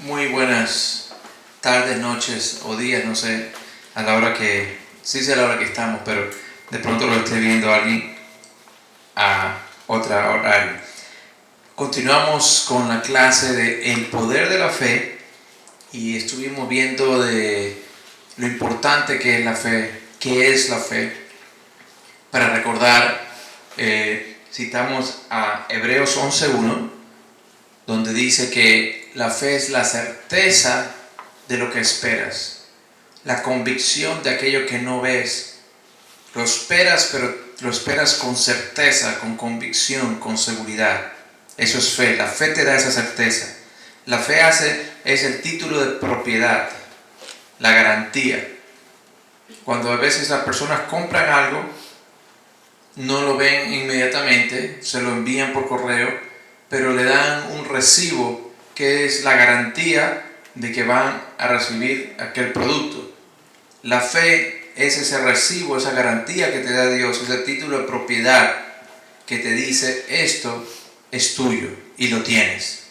Muy buenas tardes, noches o días, no sé, a la hora que, sí sé a la hora que estamos, pero de pronto lo esté viendo alguien a otra horario. Continuamos con la clase de El poder de la fe y estuvimos viendo de lo importante que es la fe, qué es la fe. Para recordar, citamos a Hebreos 11:1, donde dice que la fe es la certeza de lo que esperas, la convicción de aquello que no ves. Lo esperas, pero lo esperas con certeza, con convicción, con seguridad. Eso es fe. La fe te da esa certeza. La fe es el título de propiedad, la garantía. Cuando a veces las personas compran algo, no lo ven inmediatamente, se lo envían por correo, pero le dan un recibo que es la garantía de que van a recibir aquel producto. La fe es ese recibo, esa garantía que te da Dios, ese título de propiedad que te dice esto es tuyo y lo tienes.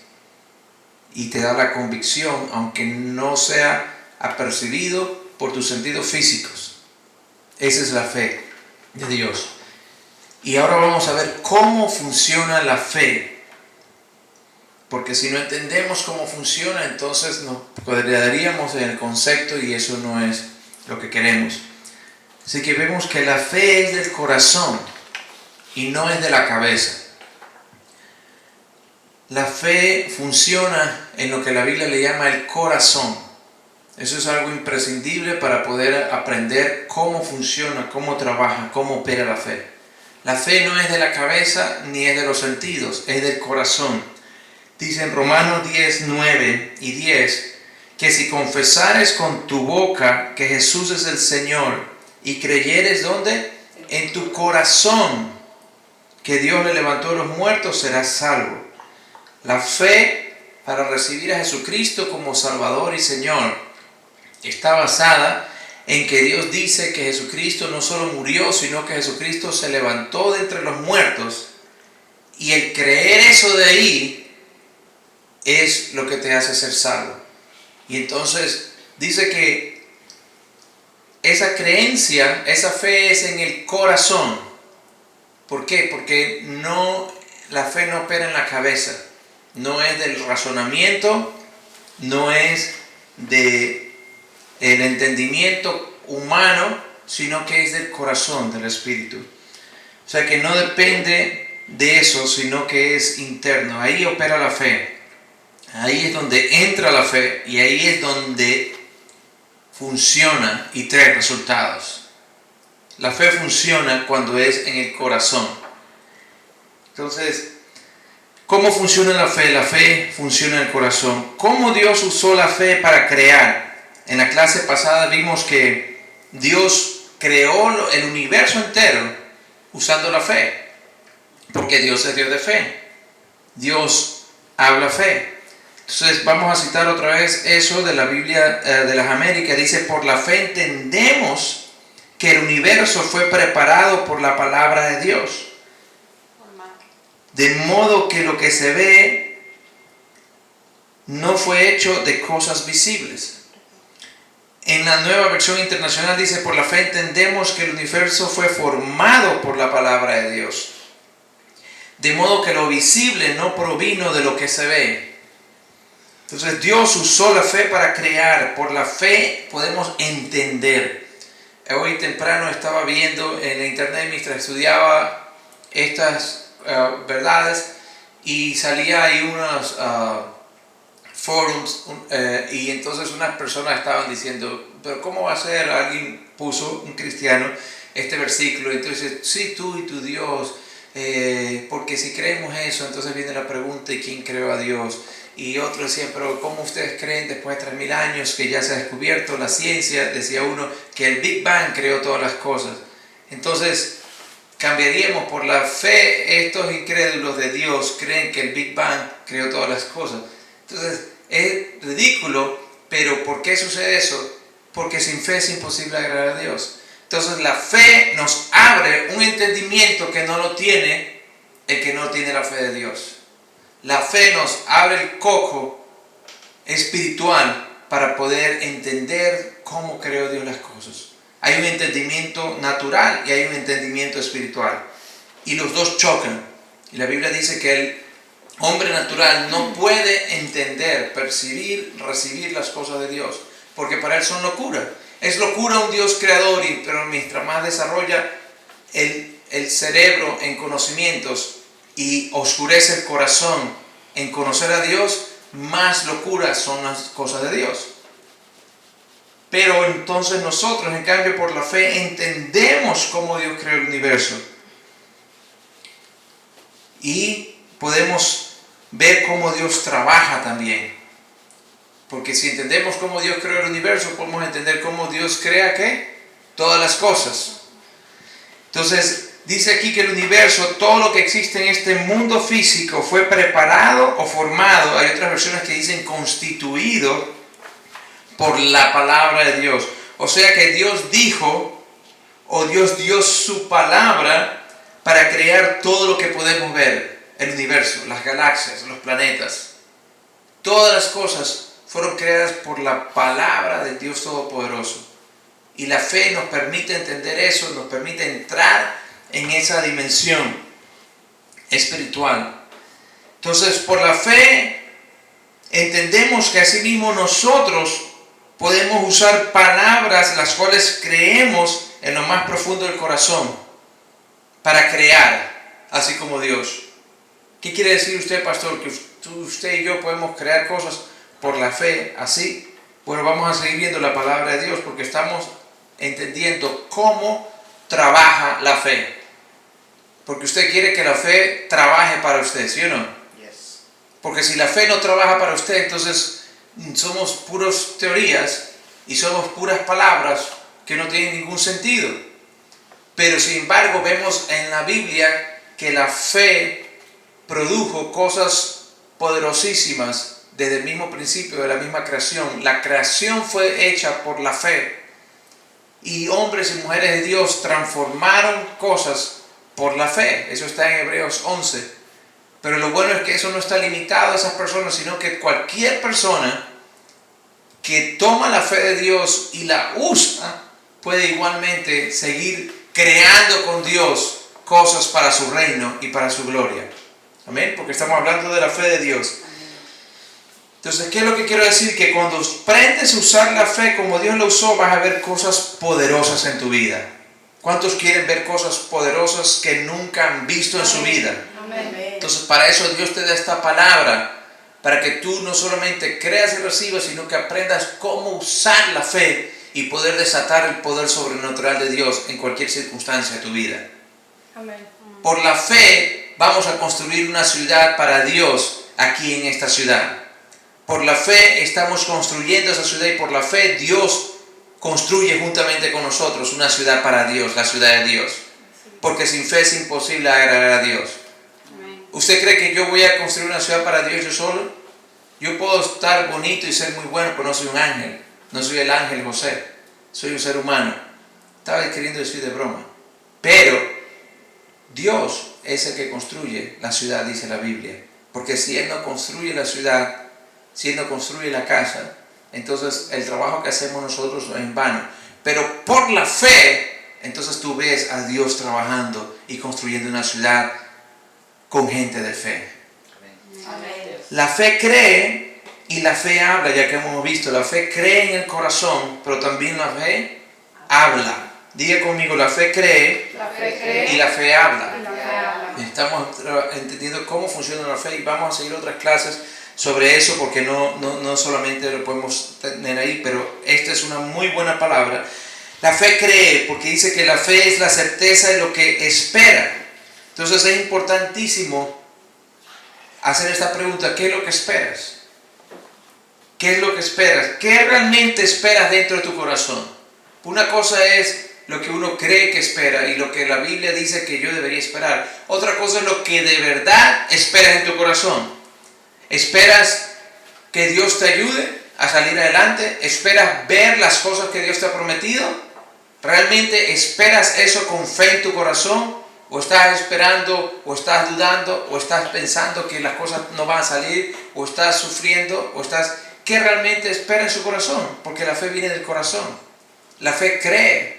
Y te da la convicción, aunque no sea apercibido por tus sentidos físicos. Esa es la fe de Dios. Y ahora vamos a ver cómo funciona la fe. Porque si no entendemos cómo funciona, entonces nos quedaríamos en el concepto y eso no es lo que queremos. Así que vemos que la fe es del corazón y no es de la cabeza. La fe funciona en lo que la Biblia le llama el corazón. Eso es algo imprescindible para poder aprender cómo funciona, cómo trabaja, cómo opera la fe. La fe no es de la cabeza ni es de los sentidos, es del corazón. Dice en Romanos 10, 9 y 10 que si confesares con tu boca que Jesús es el Señor y creyeres ¿dónde? En tu corazón que Dios le levantó de los muertos, serás salvo. La fe para recibir a Jesucristo como Salvador y Señor está basada en que Dios dice que Jesucristo no solo murió, sino que Jesucristo se levantó de entre los muertos, y el creer eso de ahí es lo que te hace ser salvo. Y entonces dice que esa creencia, esa fe es en el corazón. ¿Por qué? Porque la fe no opera en la cabeza, no es del razonamiento, no es del entendimiento humano, sino que es del corazón, del espíritu. O sea que no depende de eso, sino que es interno. Ahí opera la fe. Ahí es donde entra la fe y ahí es donde funciona y trae resultados. La fe funciona cuando es en el corazón. Entonces, ¿cómo funciona la fe? La fe funciona en el corazón. ¿Cómo Dios usó la fe para crear? En la clase pasada vimos que Dios creó el universo entero usando la fe. Porque Dios es Dios de fe. Dios habla fe. Entonces vamos a citar otra vez eso de la Biblia de las Américas. Dice, por la fe entendemos que el universo fue preparado por la palabra de Dios. De modo que lo que se ve no fue hecho de cosas visibles. En la Nueva Versión Internacional dice, por la fe entendemos que el universo fue formado por la palabra de Dios. De modo que lo visible no provino de lo que se ve. Entonces Dios usó la fe para crear. Por la fe podemos entender. Hoy temprano estaba viendo en la internet mientras estudiaba estas verdades y salía ahí unos forums y entonces unas personas estaban diciendo, pero ¿cómo va a ser? Alguien puso, un cristiano, este versículo, entonces sí, tú y tu Dios, porque si creemos eso, entonces viene la pregunta, ¿y quién creó a Dios? Y otros decían, pero ¿cómo ustedes creen después de 3000 años que ya se ha descubierto la ciencia? Decía uno que el Big Bang creó todas las cosas. Entonces cambiaríamos por la fe. Estos incrédulos de Dios creen que el Big Bang creó todas las cosas. Entonces es ridículo, pero ¿por qué sucede eso? Porque sin fe es imposible agradar a Dios. Entonces la fe nos abre un entendimiento que no lo tiene el que no tiene la fe de Dios. La fe nos abre el coco espiritual para poder entender cómo creó Dios las cosas. Hay un entendimiento natural y hay un entendimiento espiritual. Y los dos chocan. Y la Biblia dice que el hombre natural no puede entender, percibir, recibir las cosas de Dios, porque para él son locura. Es locura un Dios creador, pero mientras más desarrolla el cerebro en conocimientos y oscurece el corazón en conocer a Dios, más locura son las cosas de Dios. Pero entonces nosotros, en cambio, por la fe, entendemos cómo Dios creó el universo. Y podemos ver cómo Dios trabaja también. Porque si entendemos cómo Dios creó el universo, podemos entender cómo Dios crea ¿qué? Todas las cosas. Entonces, dice aquí que el universo, todo lo que existe en este mundo físico, fue preparado o formado. Hay otras versiones que dicen constituido por la palabra de Dios. O sea que Dios dijo, o Dios dio su palabra para crear todo lo que podemos ver. El universo, las galaxias, los planetas. Todas las cosas fueron creadas por la palabra del Dios Todopoderoso. Y la fe nos permite entender eso, nos permite entrar en esa dimensión espiritual. Entonces, por la fe, entendemos que asimismo nosotros podemos usar palabras las cuales creemos en lo más profundo del corazón para crear, así como Dios. ¿Qué quiere decir usted, pastor? Que usted y yo podemos crear cosas por la fe, así. Bueno, vamos a seguir viendo la palabra de Dios porque estamos entendiendo cómo trabaja la fe. Porque usted quiere que la fe trabaje para usted, ¿sí o no? Yes. Porque si la fe no trabaja para usted, entonces somos puras teorías y somos puras palabras que no tienen ningún sentido. Pero sin embargo vemos en la Biblia que la fe produjo cosas poderosísimas desde el mismo principio de la misma creación. La creación fue hecha por la fe y hombres y mujeres de Dios transformaron cosas por la fe. Eso está en Hebreos 11. Pero lo bueno es que eso no está limitado a esas personas, sino que cualquier persona que toma la fe de Dios y la usa puede igualmente seguir creando con Dios cosas para su reino y para su gloria. Amén, porque estamos hablando de la fe de Dios. Entonces, ¿qué es lo que quiero decir? Que cuando aprendes a usar la fe como Dios la usó, vas a ver cosas poderosas en tu vida. ¿Cuántos quieren ver cosas poderosas que nunca han visto en su vida? Amén. Entonces, para eso Dios te da esta palabra, para que tú no solamente creas y recibas, sino que aprendas cómo usar la fe y poder desatar el poder sobrenatural de Dios en cualquier circunstancia de tu vida. Amén. Por la fe vamos a construir una ciudad para Dios aquí en esta ciudad. Por la fe estamos construyendo esa ciudad y por la fe Dios construye juntamente con nosotros una ciudad para Dios, la ciudad de Dios. Porque sin fe es imposible agradar a Dios. ¿Usted cree que yo voy a construir una ciudad para Dios yo solo? Yo puedo estar bonito y ser muy bueno, pero no soy un ángel. No soy el ángel José. Soy un ser humano. Estaba queriendo decir de broma. Pero Dios es el que construye la ciudad, dice la Biblia. Porque si Él no construye la ciudad, si Él no construye la casa, entonces el trabajo que hacemos nosotros es en vano. Pero por la fe, entonces tú ves a Dios trabajando y construyendo una ciudad con gente de fe. Amén. La fe cree y la fe habla, ya que hemos visto. La fe cree en el corazón, pero también la fe habla. Diga conmigo, la fe cree, y la fe habla. Estamos entendiendo cómo funciona la fe y vamos a seguir otras clases sobre eso porque no solamente lo podemos tener ahí, pero esta es una muy buena palabra. La fe cree porque dice que la fe es la certeza de lo que espera. Entonces es importantísimo hacer esta pregunta: ¿qué es lo que esperas? ¿Qué es lo que esperas? ¿Qué realmente esperas dentro de tu corazón? Una cosa es lo que uno cree que espera y lo que la Biblia dice que yo debería esperar. Otra cosa es lo que de verdad esperas en tu corazón. ¿Esperas que Dios te ayude a salir adelante? ¿Esperas ver las cosas que Dios te ha prometido? ¿Realmente esperas eso con fe en tu corazón? ¿O estás esperando, o estás dudando, o estás pensando que las cosas no van a salir, o estás sufriendo, o estás... qué realmente espera en su corazón, porque la fe viene del corazón. La fe cree.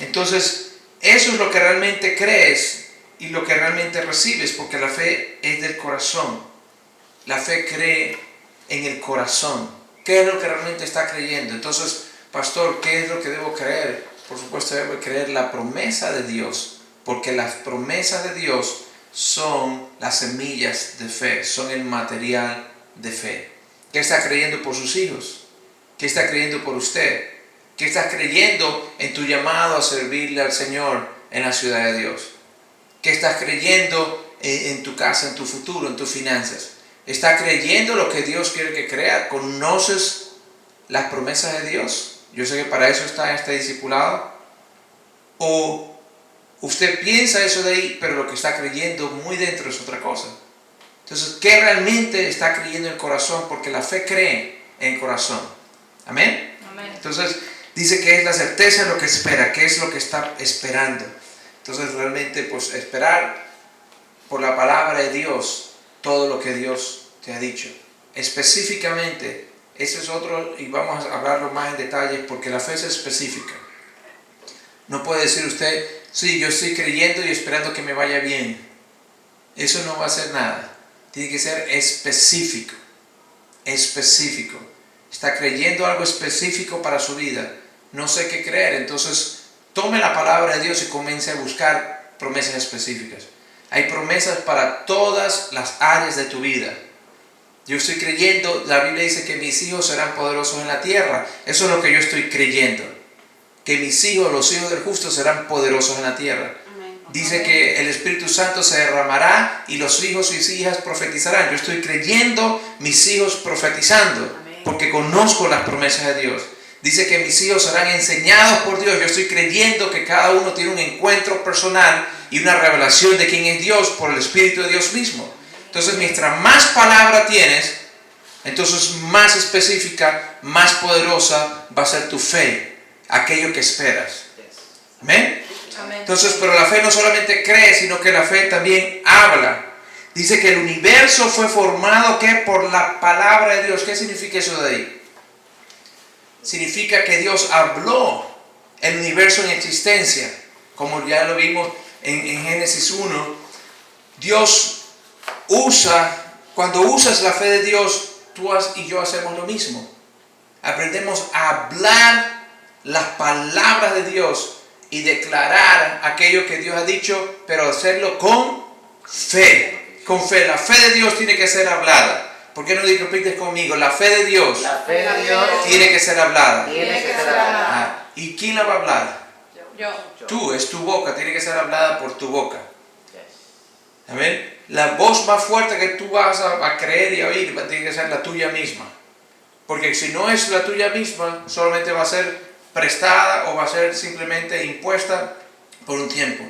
Entonces, eso es lo que realmente crees y lo que realmente recibes, porque la fe es del corazón. La fe cree en el corazón. ¿Qué es lo que realmente está creyendo? Entonces, pastor, ¿qué es lo que debo creer? Por supuesto, debo creer la promesa de Dios, porque las promesas de Dios son las semillas de fe, son el material de fe. ¿Qué está creyendo por sus hijos? ¿Qué está creyendo por usted? ¿Qué estás creyendo en tu llamado a servirle al Señor en la ciudad de Dios? ¿Qué estás creyendo en tu casa, en tu futuro, en tus finanzas? ¿Estás creyendo lo que Dios quiere que crea? ¿Conoces las promesas de Dios? Yo sé que para eso está este discipulado. ¿O usted piensa eso de ahí, pero lo que está creyendo muy dentro es otra cosa? Entonces, ¿qué realmente está creyendo en el corazón? Porque la fe cree en el corazón. ¿Amén? Amén. Entonces, dice que es la certeza de lo que espera. ¿Qué es lo que está esperando? Entonces, realmente, pues, esperar por la palabra de Dios todo lo que Dios te ha dicho. Específicamente, eso es otro, y vamos a hablarlo más en detalle, porque la fe es específica. No puede decir usted, sí, yo estoy creyendo y esperando que me vaya bien. Eso no va a hacer nada. Tiene que ser específico. Específico. Está creyendo algo específico para su vida. No sé qué creer. Entonces, tome la palabra de Dios y comience a buscar promesas específicas. Hay promesas para todas las áreas de tu vida. Yo estoy creyendo, la Biblia dice que mis hijos serán poderosos en la tierra. Eso es lo que yo estoy creyendo. Que mis hijos, los hijos del justo, serán poderosos en la tierra. Dice que el Espíritu Santo se derramará y los hijos y hijas profetizarán. Yo estoy creyendo mis hijos profetizando, porque conozco las promesas de Dios. Dice que mis hijos serán enseñados por Dios. Yo estoy creyendo que cada uno tiene un encuentro personal y una revelación de quién es Dios por el Espíritu de Dios mismo. Entonces, mientras más palabra tienes, entonces más específica, más poderosa va a ser tu fe, aquello que esperas. ¿Amén? Entonces, pero la fe no solamente cree, sino que la fe también habla. Dice que el universo fue formado, ¿qué? Por la palabra de Dios. ¿Qué significa eso de ahí? Significa que Dios habló el universo en existencia. Como ya lo vimos en Génesis 1. Dios cuando usas la fe de Dios, tú y yo hacemos lo mismo. Aprendemos a hablar las palabras de Dios y declarar aquello que Dios ha dicho, pero hacerlo con fe. Con fe. La fe de Dios tiene que ser hablada. ¿Por qué no repites conmigo? La fe de Dios, tiene que ser hablada. ¿Y quién la va a hablar? Yo. Tú, es tu boca, tiene que ser hablada por tu boca. ¿Amén? La voz más fuerte que tú vas a creer y a oír tiene que ser la tuya misma. Porque si no es la tuya misma, solamente va a ser prestada o va a ser simplemente impuesta por un tiempo.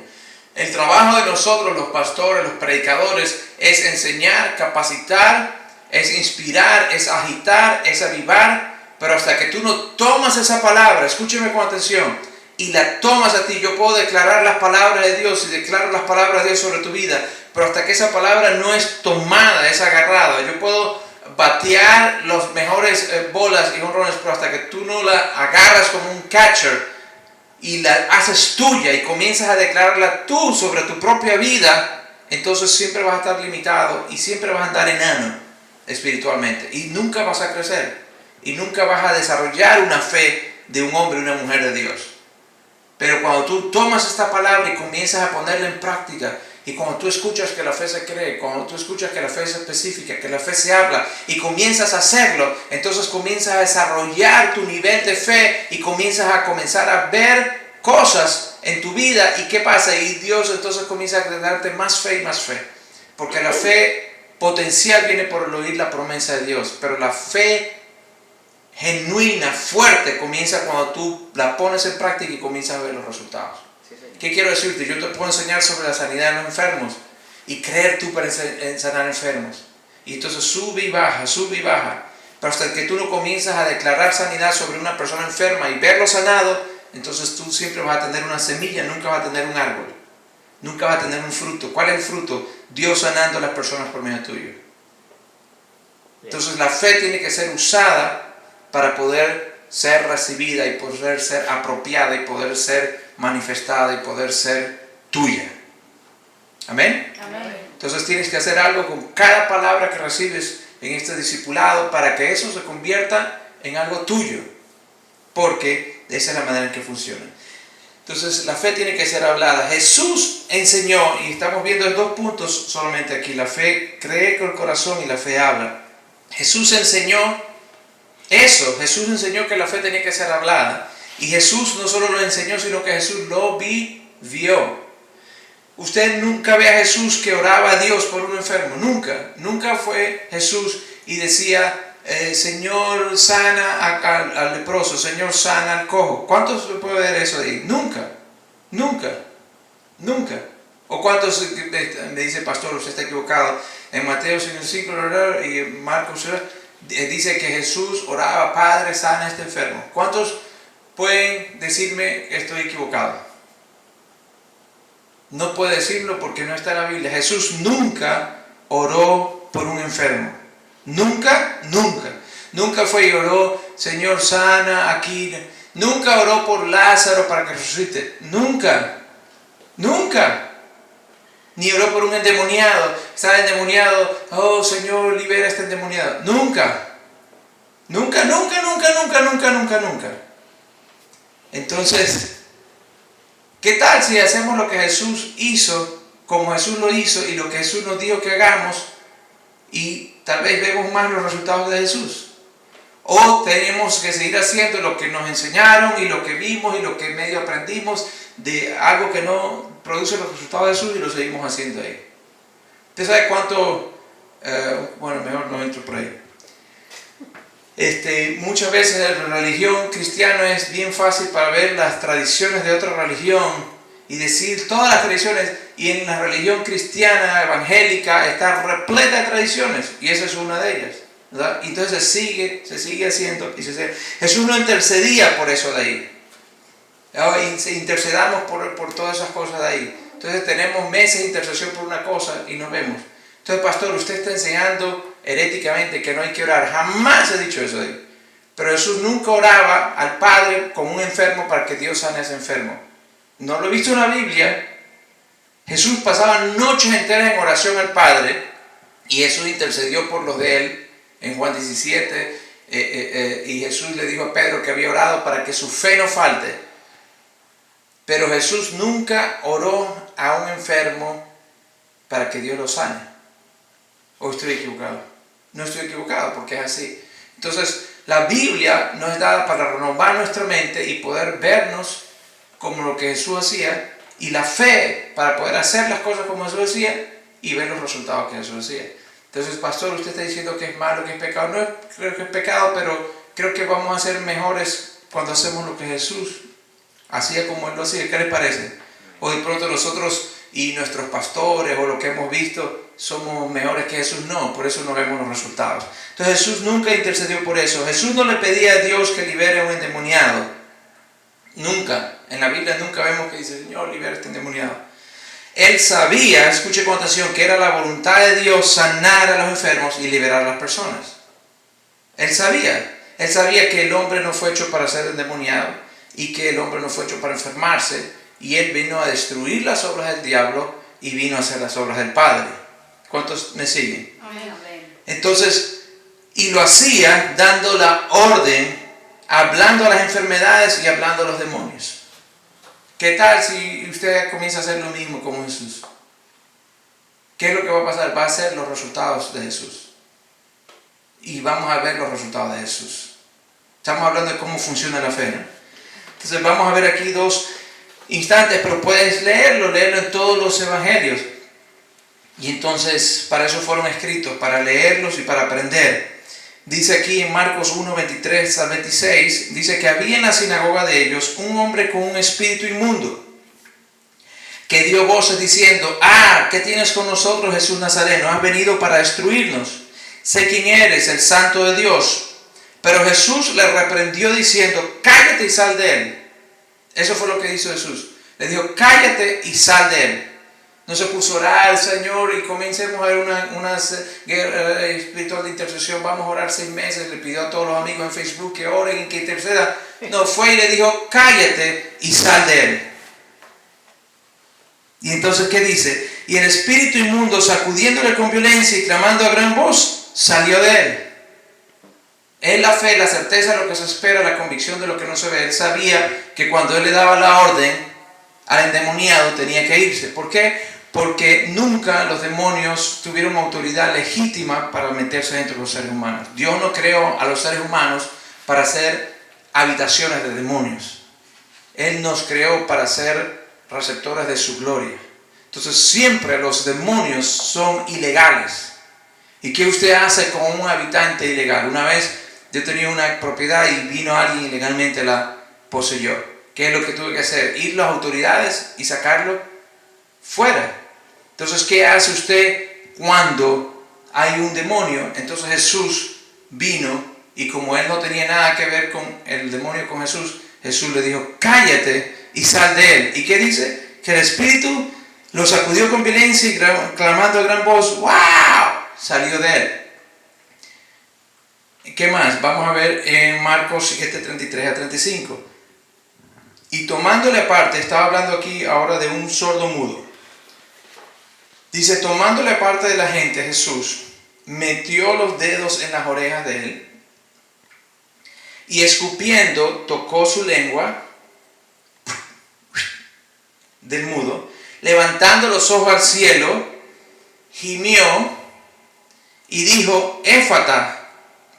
El trabajo de nosotros, los pastores, los predicadores, es enseñar, capacitar, es inspirar, es agitar, es avivar, pero hasta que tú no tomas esa palabra, escúcheme con atención, y la tomas a ti, yo puedo declarar las palabras de Dios y declaro las palabras de Dios sobre tu vida, pero hasta que esa palabra no es tomada, es agarrada, yo puedo batear los mejores bolas y honrones, pero hasta que tú no la agarras como un catcher y la haces tuya y comienzas a declararla tú sobre tu propia vida, entonces siempre vas a estar limitado y siempre vas a andar enano espiritualmente y nunca vas a crecer y nunca vas a desarrollar una fe de un hombre y una mujer de Dios. Pero cuando tú tomas esta palabra y comienzas a ponerla en práctica, y cuando tú escuchas que la fe se cree, cuando tú escuchas que la fe es específica, que la fe se habla, y comienzas a hacerlo, entonces comienzas a desarrollar tu nivel de fe y comienzas a comenzar a ver cosas en tu vida. ¿Y qué pasa? Y Dios entonces comienza a darte más fe y más fe. Porque la fe potencial viene por el oír la promesa de Dios, pero la fe genuina, fuerte, comienza cuando tú la pones en práctica y comienzas a ver los resultados. ¿Qué quiero decirte? Yo te puedo enseñar sobre la sanidad de los enfermos y creer tú para sanar enfermos. Y entonces sube y baja, pero hasta que tú no comienzas a declarar sanidad sobre una persona enferma y verlo sanado, entonces tú siempre vas a tener una semilla, nunca vas a tener un árbol, nunca vas a tener un fruto. ¿Cuál es el fruto? Dios sanando a las personas por medio tuyo. Entonces la fe tiene que ser usada para poder ser recibida y poder ser apropiada y poder ser manifestada y poder ser tuya. Amén. Amén. Entonces tienes que hacer algo con cada palabra que recibes en este discipulado para que eso se convierta en algo tuyo, porque esa es la manera en que funciona. Entonces la fe tiene que ser hablada. Jesús enseñó, y estamos viendo dos puntos solamente aquí: la fe cree con el corazón y la fe habla. Jesús enseñó eso. Jesús enseñó que la fe tenía que ser hablada, y Jesús no solo lo enseñó, sino que Jesús lo vivió. Usted nunca ve a Jesús que oraba a Dios por un enfermo. Nunca fue Jesús y decía, Señor, sana al leproso, Señor, sana al cojo. ¿Cuántos puede ver eso de ahí? Nunca. ¿O cuántos me dice el pastor, usted está equivocado? En Mateo 5 y Marcos dice que Jesús oraba, Padre, sana a este enfermo. ¿Cuántos pueden decirme que estoy equivocado? No puede decirlo porque no está en la Biblia. Jesús nunca oró por un enfermo. Nunca fue y oró, Señor, sana aquí. Nunca oró por Lázaro para que resucite. Nunca. Ni oró por un endemoniado. Estaba endemoniado. Oh, Señor, libera a este endemoniado. Nunca. Entonces, ¿qué tal si hacemos lo que Jesús hizo, como Jesús lo hizo, y lo que Jesús nos dijo que hagamos, y tal vez vemos más los resultados de Jesús? O tenemos que seguir haciendo lo que nos enseñaron y lo que vimos y lo que medio aprendimos de algo que no produce los resultados de Jesús y lo seguimos haciendo ahí. ¿Usted sabe cuánto? Bueno, mejor no entro por ahí. Muchas veces en la religión cristiana es bien fácil para ver las tradiciones de otra religión y decir todas las tradiciones, y en la religión cristiana evangélica está repleta de tradiciones, y esa es una de ellas, ¿verdad? Y entonces se sigue haciendo, y Jesús no intercedía por eso de ahí, intercedamos por todas esas cosas de ahí. Entonces tenemos meses de intercesión por una cosa y nos vemos. Entonces, pastor, usted está enseñando heréticamente que no hay que orar. Jamás he dicho eso de él. Pero Jesús nunca oraba al Padre con un enfermo para que Dios sane a ese enfermo. No lo he visto en la Biblia. Jesús pasaba noches enteras en oración al Padre, y Jesús intercedió por los de él en Juan 17, y Jesús le dijo a Pedro que había orado para que su fe no falte. Pero Jesús nunca oró a un enfermo para que Dios lo sane. ¿O estoy equivocado? No estoy equivocado, porque es así. Entonces, la Biblia nos es dada para renovar nuestra mente y poder vernos como lo que Jesús hacía, y la fe para poder hacer las cosas como Jesús hacía y ver los resultados que Jesús hacía. Entonces, pastor, usted está diciendo que es malo, que es pecado. No creo que es pecado, pero creo que vamos a ser mejores cuando hacemos lo que Jesús hacía como Él lo hacía. ¿Qué les parece? O de pronto nosotros y nuestros pastores o lo que hemos visto somos mejores que Jesús. No, por eso no vemos los resultados. Entonces Jesús nunca intercedió por eso. Jesús no le pedía a Dios que libere a un endemoniado. Nunca. En la Biblia nunca vemos que dice, Señor, libera a este endemoniado. Él sabía, escuche con atención, que era la voluntad de Dios sanar a los enfermos y liberar a las personas. Él sabía que el hombre no fue hecho para ser endemoniado y que el hombre no fue hecho para enfermarse, y Él vino a destruir las obras del diablo y vino a hacer las obras del Padre. ¿Cuántos me siguen? Amén. Entonces, y lo hacía dando la orden, hablando a las enfermedades y hablando a los demonios. ¿Qué tal si usted comienza a hacer lo mismo como Jesús? ¿Qué es lo que va a pasar? Va a ser los resultados de Jesús. Y vamos a ver los resultados de Jesús. Estamos hablando de cómo funciona la fe, ¿no? Entonces vamos a ver aquí dos instantes, pero puedes leerlo en todos los evangelios. Y entonces para eso fueron escritos, para leerlos y para aprender. Dice aquí en Marcos 1, 23 al 26, dice que había en la sinagoga de ellos un hombre con un espíritu inmundo, que dio voces diciendo, ¿qué tienes con nosotros, Jesús Nazareno? ¿Has venido para destruirnos? Sé quién eres, el Santo de Dios. Pero Jesús le reprendió diciendo, cállate y sal de él. Eso fue lo que hizo Jesús. Le dijo, cállate y sal de él. No se puso a orar, Señor, y comencemos a ver una guerra espiritual de intercesión. Vamos a orar 6 meses. Le pidió a todos los amigos en Facebook que oren y que intercedan. No, fue y le dijo, cállate y sal de él. Y entonces, ¿qué dice? Y el espíritu inmundo, sacudiéndole con violencia y clamando a gran voz, salió de él. Es la fe, la certeza de lo que se espera, la convicción de lo que no se ve. Él sabía que cuando él le daba la orden al endemoniado tenía que irse. ¿Por qué? Porque nunca los demonios tuvieron autoridad legítima para meterse dentro de los seres humanos. Dios no creó a los seres humanos para ser habitaciones de demonios. Él nos creó para ser receptores de su gloria. Entonces siempre los demonios son ilegales. ¿Y qué usted hace con un habitante ilegal? Una vez yo tenía una propiedad y vino alguien ilegalmente la poseyó. ¿Qué es lo que tuve que hacer? Ir a las autoridades y sacarlo fuera. Entonces, ¿qué hace usted cuando hay un demonio? Entonces Jesús vino y como él no tenía nada que ver con el demonio con Jesús, Jesús le dijo, cállate y sal de él. ¿Y qué dice? Que el espíritu lo sacudió con violencia y clamando a gran voz, ¡wow!, salió de él. ¿Qué más? Vamos a ver en Marcos 7, 33 a 35. Y tomándole aparte, estaba hablando aquí ahora de un sordo mudo. Dice, tomándole aparte de la gente, Jesús metió los dedos en las orejas de él y escupiendo tocó su lengua del mudo, levantando los ojos al cielo, gimió y dijo, éfata,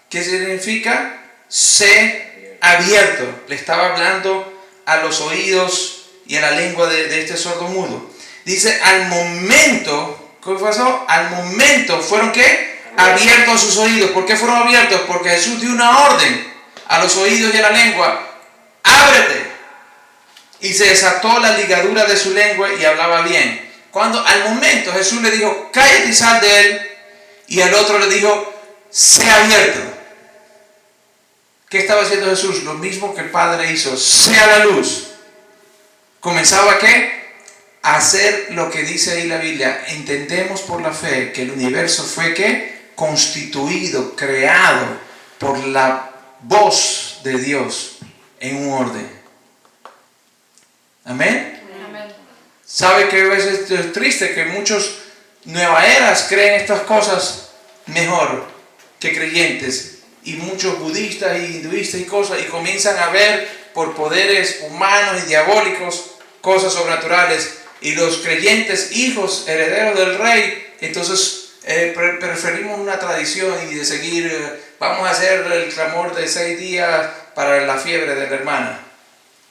¿qué significa? Sé abierto. Le estaba hablando a los oídos y a la lengua de este sordo mudo. Dice, al momento, ¿qué pasó? Al momento, ¿fueron qué? Abiertos sus oídos. ¿Por qué fueron abiertos? Porque Jesús dio una orden a los oídos y a la lengua. ¡Ábrete! Y se desató la ligadura de su lengua y hablaba bien. Cuando al momento Jesús le dijo, cállate y sal de él. Y al otro le dijo, sé abierto. ¿Qué estaba haciendo Jesús? Lo mismo que el Padre hizo. Sea la luz. ¿Comenzaba qué? Hacer lo que dice ahí la Biblia. Entendemos por la fe que el universo fue ¿qué? Constituido, creado por la voz de Dios en un orden. ¿Amén? Amén. ¿Sabe que a veces es triste que muchos nueva eras creen estas cosas mejor que creyentes? Y muchos budistas y hinduistas y cosas y comienzan a ver por poderes humanos y diabólicos cosas sobrenaturales. Y los creyentes, hijos, herederos del rey, entonces preferimos una tradición y de seguir, vamos a hacer el clamor de 6 días para la fiebre de la hermana,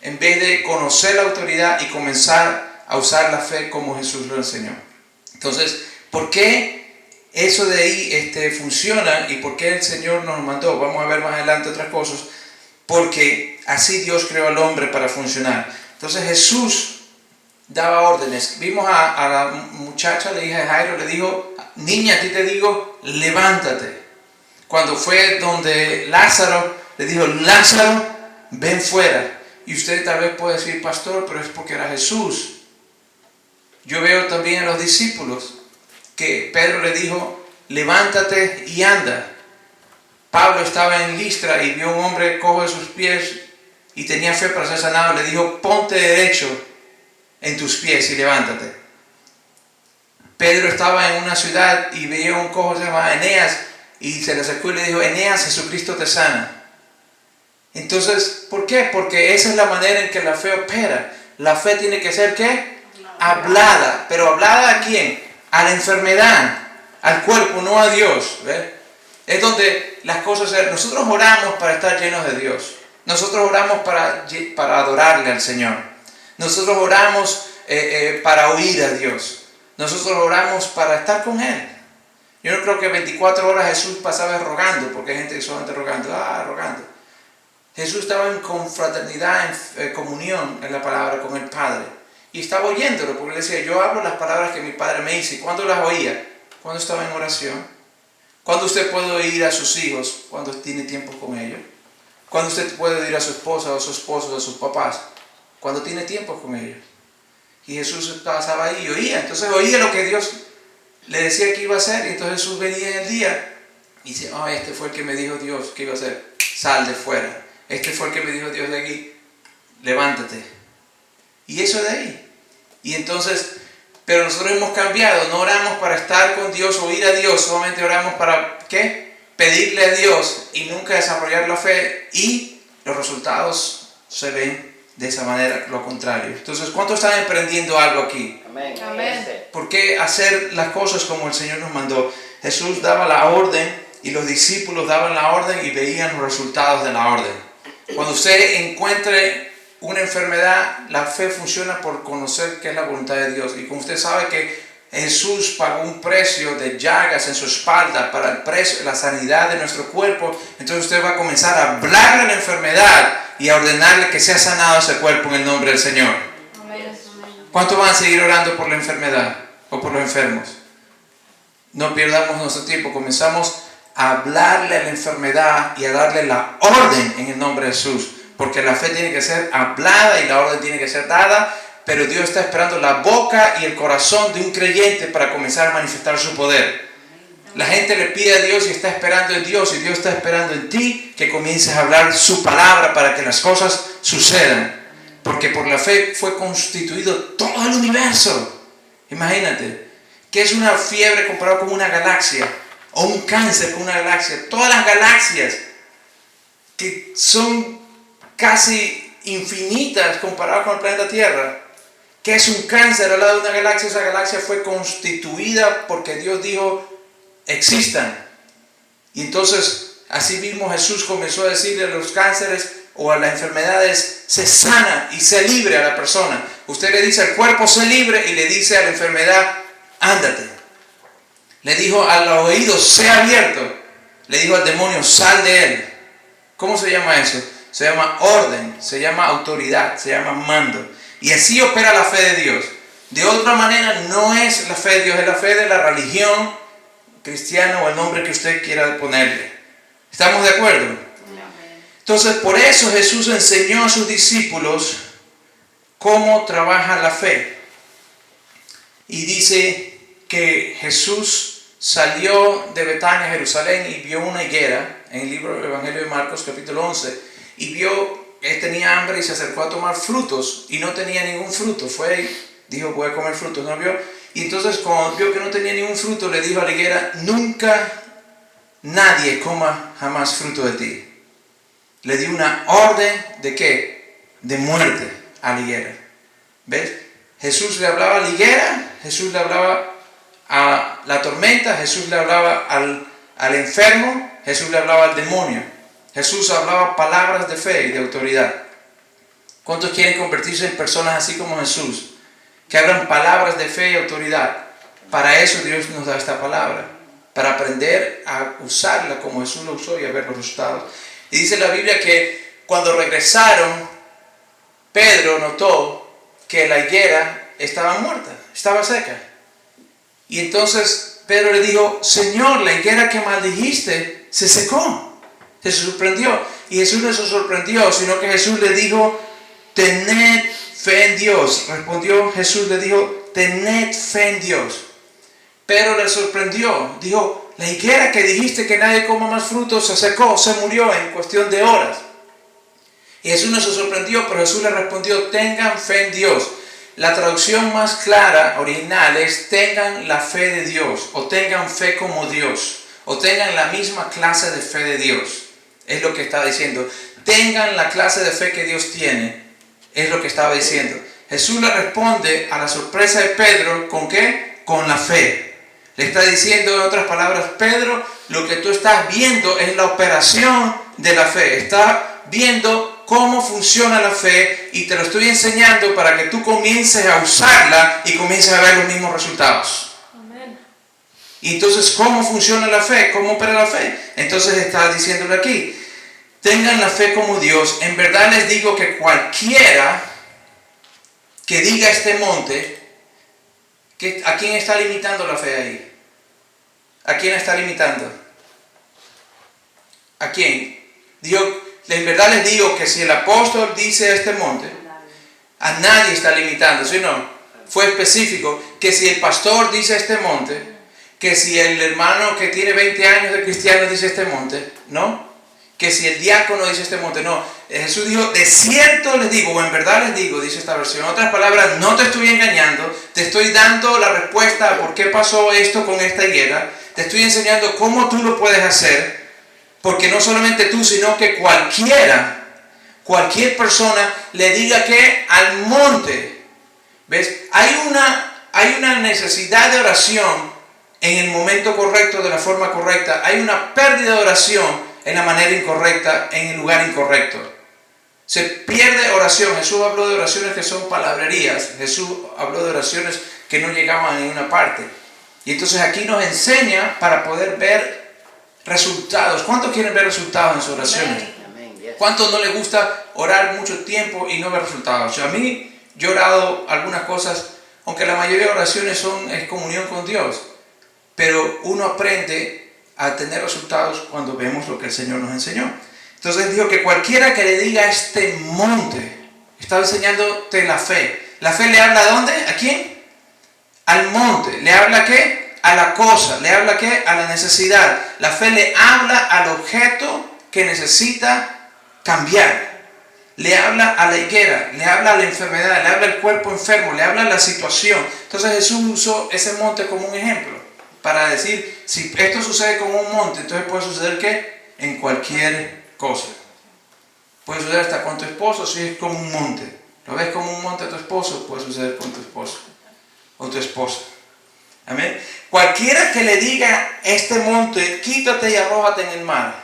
en vez de conocer la autoridad y comenzar a usar la fe como Jesús lo enseñó. Entonces, ¿por qué eso de ahí funciona y por qué el Señor nos mandó? Vamos a ver más adelante otras cosas, porque así Dios creó al hombre para funcionar. Entonces Jesús daba órdenes. Vimos a la muchacha, la hija de Jairo, le dijo, niña, a ti te digo, levántate. Cuando fue donde Lázaro, le dijo, Lázaro, ven fuera. Y usted tal vez puede decir, pastor, pero es porque era Jesús. Yo veo también a los discípulos que Pedro le dijo, levántate y anda. Pablo estaba en Listra y vio a un hombre cojo de sus pies y tenía fe para ser sanado. Le dijo, ponte derecho en tus pies y levántate. Pedro estaba en una ciudad y veía un cojo que se llamaba Eneas y se le acercó y le dijo, Eneas, Jesucristo te sana. Entonces, ¿por qué? Porque esa es la manera en que la fe opera. La fe tiene que ser ¿qué? Hablada. ¿Pero hablada a quién? A la enfermedad, al cuerpo, no a Dios. ¿Ves? Es donde las cosas... Nosotros oramos para estar llenos de Dios. Nosotros oramos para adorarle al Señor. Nosotros oramos para oír a Dios. Nosotros oramos para estar con Él. Yo no creo que 24 horas Jesús pasaba rogando, porque hay gente que solamente rogando. Jesús estaba en confraternidad, en comunión en la palabra con el Padre. Y estaba oyéndolo, porque él decía, yo hablo las palabras que mi Padre me dice. ¿Y cuándo las oía? Cuando estaba en oración. ¿Cuándo usted puede oír a sus hijos? Cuando tiene tiempo con ellos. ¿Cuándo usted puede oír a su esposa o a su esposo o a sus papás? Cuando tiene tiempo con ellos. Y Jesús pasaba ahí y oía. Entonces oía lo que Dios le decía que iba a hacer. Y entonces Jesús venía en el día y dice, este fue el que me dijo Dios que iba a hacer. Sal de fuera. Este fue el que me dijo Dios de aquí. Levántate. Y eso de ahí. Y entonces, pero nosotros hemos cambiado. No oramos para estar con Dios o ir a Dios. Solamente oramos para, ¿qué? Pedirle a Dios y nunca desarrollar la fe. Y los resultados se ven de esa manera, lo contrario. Entonces, ¿cuántos están emprendiendo algo aquí? Amén. ¿Por qué hacer las cosas como el Señor nos mandó? Jesús daba la orden y los discípulos daban la orden y veían los resultados de la orden. Cuando usted encuentre una enfermedad, la fe funciona por conocer qué es la voluntad de Dios. Y como usted sabe que Jesús pagó un precio de llagas en su espalda para el precio, la sanidad de nuestro cuerpo, entonces usted va a comenzar a hablar de la enfermedad y a ordenarle que sea sanado ese cuerpo en el nombre del Señor. ¿Cuántos van a seguir orando por la enfermedad o por los enfermos? No pierdamos nuestro tiempo, comenzamos a hablarle a la enfermedad y a darle la orden en el nombre de Jesús, porque la fe tiene que ser hablada y la orden tiene que ser dada, pero Dios está esperando la boca y el corazón de un creyente para comenzar a manifestar su poder. La gente le pide a Dios y está esperando en Dios, y Dios está esperando en ti que comiences a hablar su palabra para que las cosas sucedan. Porque por la fe fue constituido todo el universo. Imagínate, que es una fiebre comparado con una galaxia, o un cáncer con una galaxia. Todas las galaxias que son casi infinitas comparadas con el planeta Tierra. ¿Qué es un cáncer al lado de una galaxia? Esa galaxia fue constituida porque Dios dijo, existan. Y entonces, así mismo Jesús comenzó a decirle a los cánceres o a las enfermedades, se sana y se libre a la persona. Usted le dice al cuerpo, se libre, y le dice a la enfermedad, ándate. Le dijo al oído, sea abierto. Le dijo al demonio, sal de él. ¿Cómo se llama eso? Se llama orden, se llama autoridad, se llama mando. Y así opera la fe de Dios. De otra manera, no es la fe de Dios, es la fe de la religión cristiana o el nombre que usted quiera ponerle. ¿Estamos de acuerdo? Entonces, por eso Jesús enseñó a sus discípulos cómo trabaja la fe. Y dice que Jesús salió de Betania, Jerusalén, y vio una higuera, en el libro del Evangelio de Marcos, capítulo 11, y vio, él tenía hambre y se acercó a tomar frutos, y no tenía ningún fruto. Fue y dijo, voy a comer frutos, ¿no vio? Y entonces, cuando vio que no tenía ningún fruto, le dijo a la higuera, nunca nadie coma jamás fruto de ti. Le dio una orden de ¿qué? De muerte a la higuera. ¿Ves? Jesús le hablaba a la higuera, Jesús le hablaba a la tormenta, Jesús le hablaba al enfermo, Jesús le hablaba al demonio. Jesús hablaba palabras de fe y de autoridad. ¿Cuántos quieren convertirse en personas así como Jesús? Que hablan palabras de fe y autoridad. Para eso Dios nos da esta palabra, para aprender a usarla como Jesús lo usó y a ver los resultados. Y dice la Biblia que cuando regresaron, Pedro notó que la higuera estaba muerta, estaba seca. Y entonces Pedro le dijo, Señor, la higuera que maldijiste se secó. Se sorprendió. Y Jesús no se sorprendió, sino que Jesús le dijo, tened fe en Dios. Respondió Jesús, le dijo, tened fe en Dios. Pedro le sorprendió, dijo, la higuera que dijiste que nadie coma más frutos se secó, se murió en cuestión de horas. Y Jesús no se sorprendió, pero Jesús le respondió, tengan fe en Dios. La traducción más clara, original, es tengan la fe de Dios, o tengan fe como Dios, o tengan la misma clase de fe de Dios. Es lo que estaba diciendo. Tengan la clase de fe que Dios tiene, es lo que estaba diciendo. Jesús le responde a la sorpresa de Pedro, ¿con qué? Con la fe. Le está diciendo, en otras palabras, Pedro, lo que tú estás viendo es la operación de la fe. Estás viendo cómo funciona la fe y te lo estoy enseñando para que tú comiences a usarla y comiences a ver los mismos resultados. Amén. Y entonces, ¿cómo funciona la fe? ¿Cómo opera la fe? Entonces está diciéndole aquí, tengan la fe como Dios. En verdad les digo que cualquiera que diga este monte, ¿a quién está limitando la fe ahí? ¿A quién está limitando? ¿A quién? Digo, en verdad les digo que si el apóstol dice a este monte, a nadie está limitando, ¿sí o no? fue específico, que si el pastor dice este monte, que si el hermano que tiene 20 años de cristiano dice este monte, ¿no? Que si el diácono dice este monte, no. Jesús dijo, de cierto les digo, o en verdad les digo, dice esta versión. En otras palabras, no te estoy engañando, te estoy dando la respuesta a por qué pasó esto con esta higuera. Te estoy enseñando cómo tú lo puedes hacer, porque no solamente tú, sino que cualquier persona le diga que al monte, ¿ves? Hay una necesidad de oración en el momento correcto, de la forma correcta. Hay una pérdida de oración en la manera incorrecta, en el lugar incorrecto. Se pierde oración. Jesús habló de oraciones que son palabrerías. Jesús habló de oraciones que no llegaban a ninguna parte. Y entonces aquí nos enseña para poder ver resultados. ¿Cuántos quieren ver resultados en sus oraciones? ¿Cuántos no les gusta orar mucho tiempo y no ver resultados? O sea, a mí, yo he orado algunas cosas, aunque la mayoría de oraciones es comunión con Dios. Pero uno aprende a tener resultados cuando vemos lo que el Señor nos enseñó. Entonces dijo que cualquiera que le diga a este monte, está enseñándote la fe. ¿La fe le habla a dónde? ¿A quién? Al monte. ¿Le habla a qué? A la cosa. ¿Le habla a qué? A la necesidad. La fe le habla al objeto que necesita cambiar. Le habla a la higuera, le habla a la enfermedad, le habla al cuerpo enfermo, le habla a la situación. Entonces Jesús usó ese monte como un ejemplo para decir, si esto sucede con un monte, entonces puede suceder ¿qué? En cualquier cosa. Puede suceder hasta con tu esposo si es como un monte. ¿Lo ves como un monte a tu esposo? Puede suceder con tu esposo o tu esposa. Amén. Cualquiera que le diga este monte, quítate y arrójate en el mar.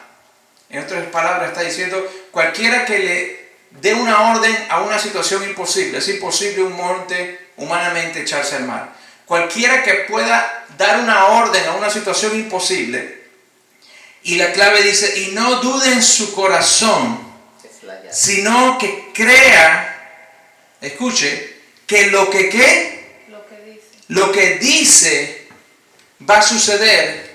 En otras palabras está diciendo, cualquiera que le dé una orden a una situación imposible. Es imposible un monte humanamente echarse al mar. Cualquiera que pueda dar una orden a una situación imposible. Y la clave dice, y no dude en su corazón, sino que crea, escuche, que lo que dice va a suceder,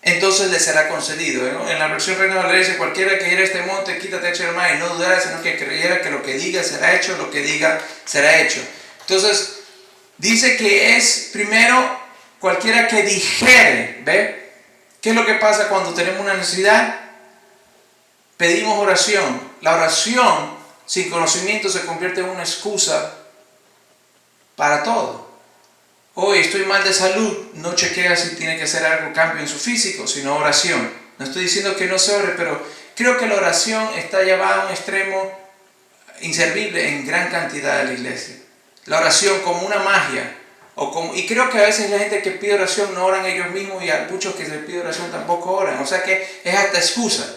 entonces le será concedido. ¿No? En la versión Reina Valera dice, cualquiera que ir a este monte, quítate, echa el mar, y no dudara, sino que creyera que lo que diga será hecho, lo que diga será hecho. Entonces, dice que es primero cualquiera que dijere, ¿ve? ¿Qué es lo que pasa cuando tenemos una necesidad? Pedimos oración. La oración sin conocimiento se convierte en una excusa para todo. Hoy estoy mal de salud, no chequea si tiene que hacer algo, cambio en su físico, sino oración. No estoy diciendo que no se ore, pero creo que la oración está llevada a un extremo inservible en gran cantidad de la iglesia. La oración como una magia. Y creo que a veces la gente que pide oración no oran ellos mismos y a muchos que les pide oración tampoco oran. O sea que es hasta excusa.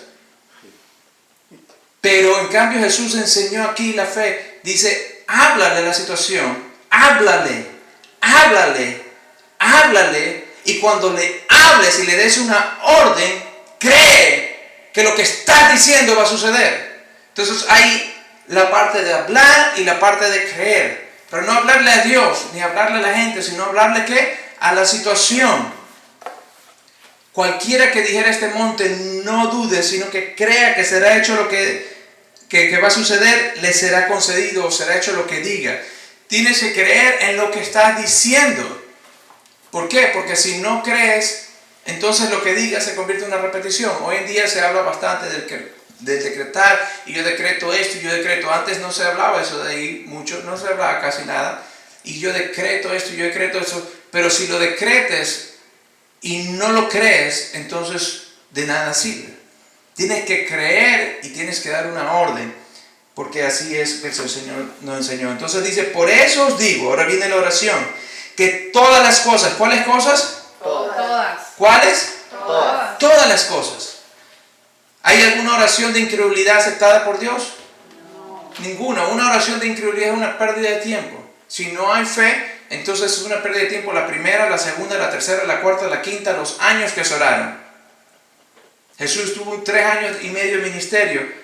Pero en cambio Jesús enseñó aquí la fe. Dice, háblale a la situación. Háblale. Y cuando le hables y le des una orden, cree que lo que estás diciendo va a suceder. Entonces hay la parte de hablar y la parte de creer. Pero no hablarle a Dios, ni hablarle a la gente, sino hablarle ¿qué? A la situación. Cualquiera que dijera este monte, no dude, sino que crea que será hecho lo que va a suceder, le será concedido o será hecho lo que diga. Tienes que creer en lo que estás diciendo. ¿Por qué? Porque si no crees, entonces lo que digas se convierte en una repetición. Hoy en día se habla bastante del decretar, y yo decreto esto, y yo decreto. Antes no se hablaba eso de ahí mucho, no se hablaba casi nada. Y yo decreto esto, y yo decreto eso. Pero si lo decretes y no lo crees, entonces de nada sirve. Tienes que creer y tienes que dar una orden, porque así es que el Señor nos enseñó. Entonces dice, por eso os digo, ahora viene la oración, que todas las cosas, ¿cuáles cosas? Todas. ¿Cuáles? Todas. Todas las cosas. ¿Hay alguna oración de incredulidad aceptada por Dios? No. Ninguna. Una oración de incredulidad es una pérdida de tiempo. Si no hay fe, entonces es una pérdida de tiempo. La primera, la segunda, la tercera, la cuarta, la quinta, los años que se oraron. Jesús tuvo 3 años y medio de ministerio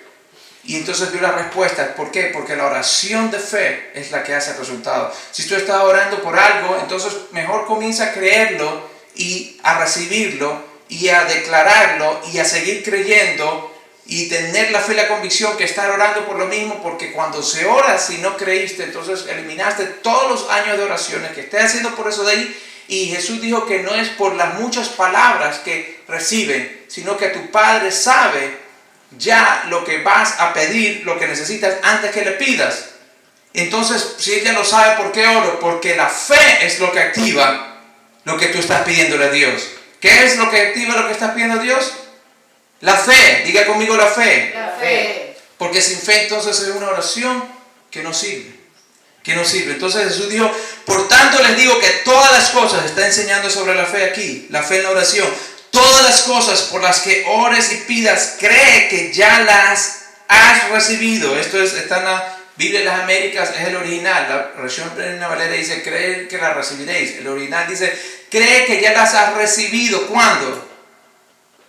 y entonces dio las respuestas. ¿Por qué? Porque la oración de fe es la que hace el resultado. Si tú estás orando por algo, entonces mejor comienza a creerlo y a recibirlo y a declararlo y a seguir creyendo y tener la fe y la convicción que estar orando por lo mismo, porque cuando se ora, si no creíste, entonces eliminaste todos los años de oraciones que estés haciendo por eso de ahí. Y Jesús dijo que no es por las muchas palabras que reciben, sino que tu Padre sabe ya lo que vas a pedir, lo que necesitas antes que le pidas. Entonces, si ella lo sabe, ¿por qué oro? Porque la fe es lo que activa lo que tú estás pidiéndole a Dios. ¿Qué es lo que activa lo que estás pidiendo a Dios? La fe. Diga conmigo la fe. La fe. Porque sin fe entonces es una oración que no sirve. Que no sirve. Entonces Jesús dijo, por tanto les digo que todas las cosas, está enseñando sobre la fe aquí, la fe en la oración, todas las cosas por las que ores y pidas, cree que ya las has recibido. Esto está en la Biblia de las Américas, es el original. La versión Reina Valera dice, cree que las recibiréis. El original dice, cree que ya las has recibido. ¿Cuándo?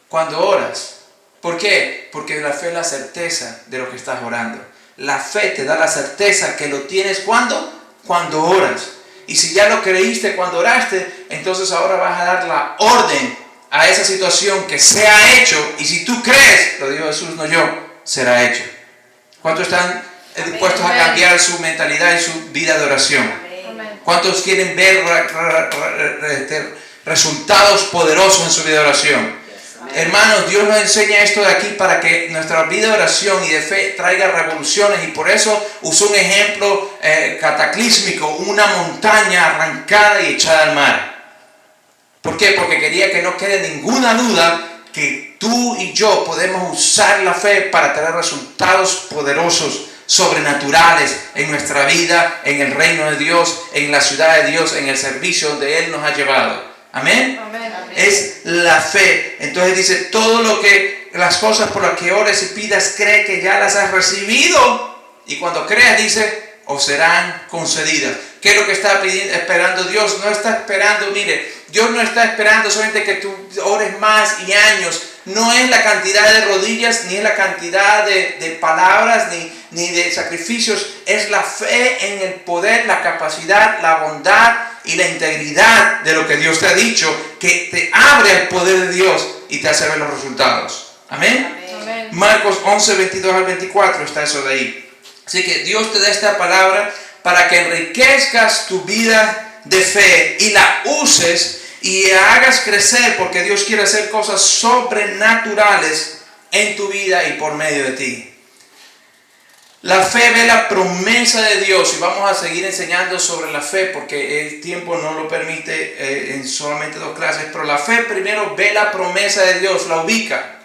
Cuando oras. ¿Por qué? Porque la fe es la certeza de lo que estás orando. La fe te da la certeza que lo tienes ¿cuándo? Cuando oras. Y si ya lo creíste cuando oraste, entonces ahora vas a dar la orden a esa situación que sea hecho. Y si tú crees, lo dijo Jesús, no yo, será hecho. ¿Cuántos están dispuestos a cambiar su mentalidad y su vida de oración? Amén. ¿Cuántos quieren ver resultados poderosos en su vida de oración? Hermanos, Dios nos enseña esto de aquí para que nuestra vida de oración y de fe traiga revoluciones, y por eso usó un ejemplo cataclísmico, una montaña arrancada y echada al mar. ¿Por qué? Porque quería que no quede ninguna duda que tú y yo podemos usar la fe para tener resultados poderosos, sobrenaturales en nuestra vida, en el reino de Dios, en la ciudad de Dios, en el servicio donde Él nos ha llevado. Amén. Amén. Es la fe. Entonces dice, todo lo que, las cosas por las que ores y pidas, cree que ya las has recibido. Y cuando creas, dice, os serán concedidas. ¿Qué es lo que está esperando Dios? No está esperando, mire, Dios no está esperando solamente que tú ores más y años. No es la cantidad de rodillas, ni es la cantidad de palabras, ni de sacrificios. Es la fe en el poder, la capacidad, la bondad y la integridad de lo que Dios te ha dicho, que te abre el poder de Dios y te hace ver los resultados. Amén. Amén. Marcos 11, 22 al 24 está eso de ahí. Así que Dios te da esta palabra para que enriquezcas tu vida de fe y la uses y hagas crecer, porque Dios quiere hacer cosas sobrenaturales en tu vida y por medio de ti. La fe ve la promesa de Dios, y vamos a seguir enseñando sobre la fe porque el tiempo no lo permite en solamente 2 clases, pero la fe primero ve la promesa de Dios, la ubica.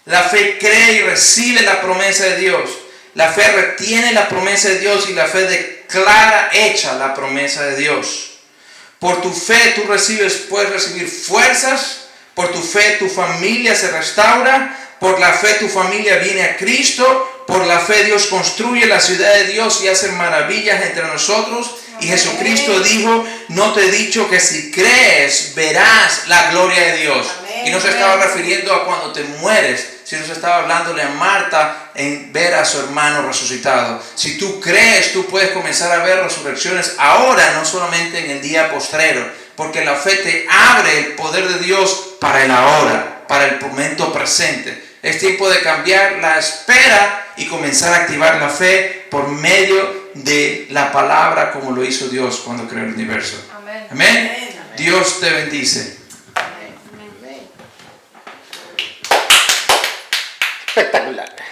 La fe cree y recibe la promesa de Dios. La fe retiene la promesa de Dios y la fe declara hecha la promesa de Dios. Por tu fe tú puedes recibir fuerzas. Por tu fe tu familia se restaura. Por la fe tu familia viene a Cristo. Por la fe Dios construye la ciudad de Dios y hace maravillas entre nosotros. Y Jesucristo dijo, no te he dicho que si crees verás la gloria de Dios. Y no se estaba refiriendo a cuando te mueres, sino se estaba hablándole a Marta en ver a su hermano resucitado. Si tú crees, tú puedes comenzar a ver resurrecciones ahora, no solamente en el día postrero, porque la fe te abre el poder de Dios para el ahora, para el momento presente. Es tiempo de cambiar la espera y comenzar a activar la fe por medio de la palabra, como lo hizo Dios cuando creó el universo. Amén. Amén. Dios te bendice. Amén. Espectacular.